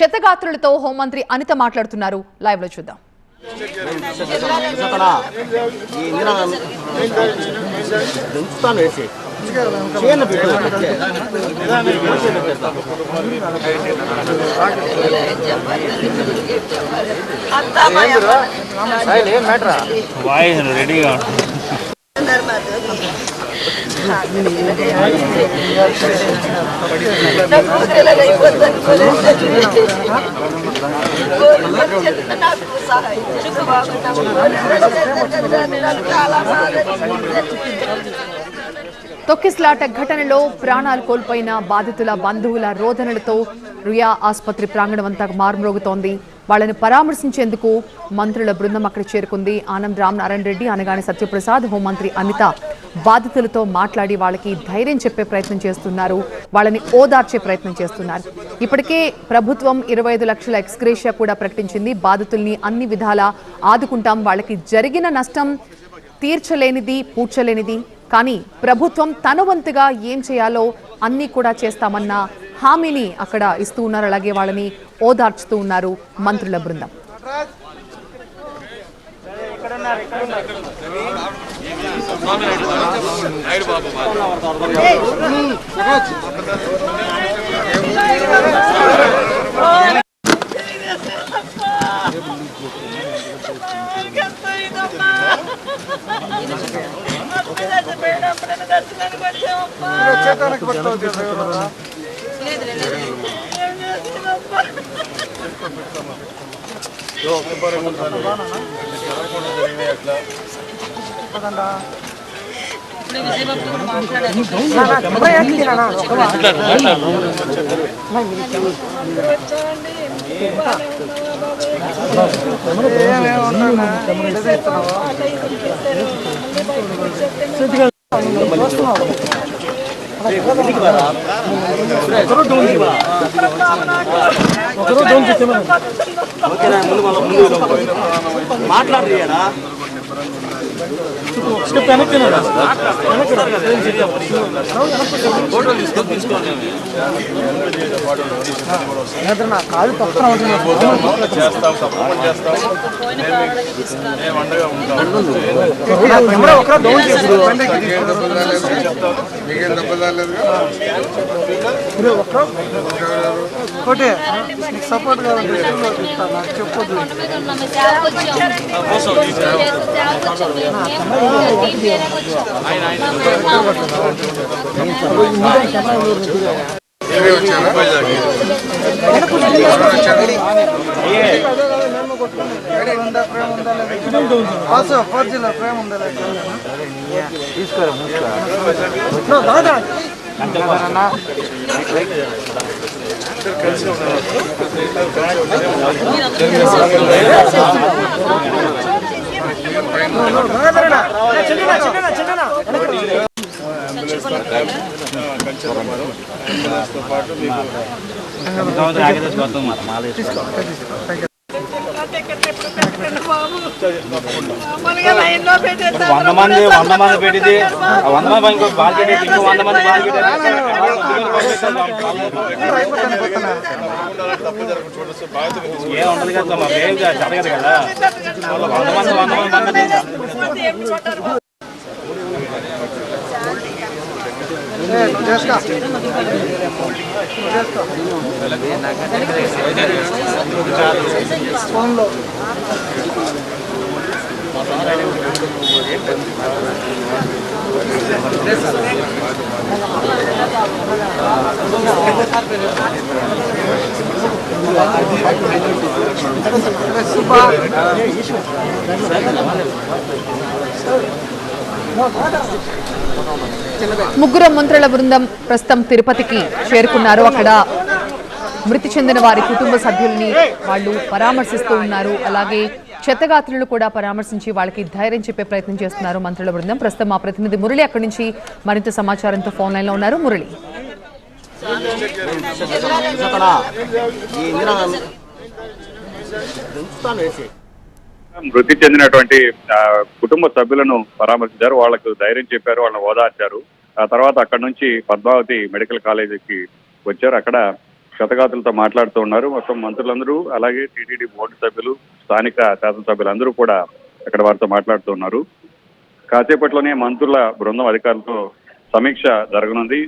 శతగాత్రులతో హోంమంత్రి అనిత మాట్లాడుతున్నారు. లైవ్ లో చూద్దాం. రెడీగా తొక్కిస్లాట ఘటనలో ప్రాణాలు కోల్పోయిన బాధితుల బంధువుల రోదనలతో రుయా ఆసుపత్రి ప్రాంగణమంతా మారుమ్రోగుతోంది. వాళ్ళని పరామర్శించేందుకు మంత్రుల బృందం అక్కడ చేరుకుంది. ఆనం రామనారాయణ రెడ్డి, అనగాని సత్యప్రసాద్, హోంమంత్రి అనిత బాధితులతో మాట్లాడి వాళ్ళకి ధైర్యం చెప్పే ప్రయత్నం చేస్తున్నారు. వాళ్ళని ఓదార్చే ప్రయత్నం చేస్తున్నారు. ఇప్పటికే ప్రభుత్వం 25 లక్షల ఎక్స్గ్రేషియా కూడా ప్రకటించింది. బాధితుల్ని అన్ని విధాలా ఆదుకుంటాం, వాళ్ళకి జరిగిన నష్టం తీర్చలేనిది, పూడ్చలేనిది, కానీ ప్రభుత్వం తన వంతుగా ఏం చేయాలో అన్నీ కూడా చేస్తామన్న హామీని అక్కడ ఇస్తూ ఉన్నారు. అలాగే వాళ్ళని ఓదార్చుతూ ఉన్నారు మంత్రుల బృందం. మాట్లాడరా కాదు పక్కన ఒకటి సపోర్ట్ గా నాకు చెప్పొద్దు. ప్రేమ ఉందా తీసుకోరా వంద మంది పెట్టింది 100 మంది ఇంకో బాల్కెట్ ఇంకో 100 మంది బాల్కెట్ ఏం ఉండదు కదా మా ఏం జరగదు కదా 100 మంది ఫోన్లో ముగ్గురు మంత్రుల బృందం ప్రస్తుతం తిరుపతికి చేరుకున్నారు. అక్కడ మృతి చెందిన వారి కుటుంబ సభ్యుల్ని వాళ్ళు పరామర్శిస్తూ ఉన్నారు. అలాగే క్షతగాత్రులు కూడా పరామర్శించి వాళ్ళకి ధైర్యం చెప్పే ప్రయత్నం చేస్తున్నారు మంత్రుల బృందం. ప్రస్తుతం మా ప్రతినిధి మురళి అక్కడి నుంచి మరింత సమాచారంతో ఫోన్ లైన్ లో ఉన్నారు. మురళి, మృతి చెందినటువంటి కుటుంబ సభ్యులను పరామర్శించారు, వాళ్లకు ధైర్యం చెప్పారు, వాళ్ళని ఓదార్చారు. ఆ తర్వాత అక్కడ నుంచి పద్మావతి మెడికల్ కాలేజీకి వచ్చారు. అక్కడ క్షతగాతులతో మాట్లాడుతూ ఉన్నారు. మొత్తం మంత్రులందరూ అలాగే టీటీడీ బోర్డు సభ్యులు, స్థానిక శాసనసభ్యులు అందరూ కూడా అక్కడ వారితో మాట్లాడుతూ ఉన్నారు. కాసేపట్లోనే మంత్రుల బృందం అధికారులతో సమీక్ష జరగనుంది.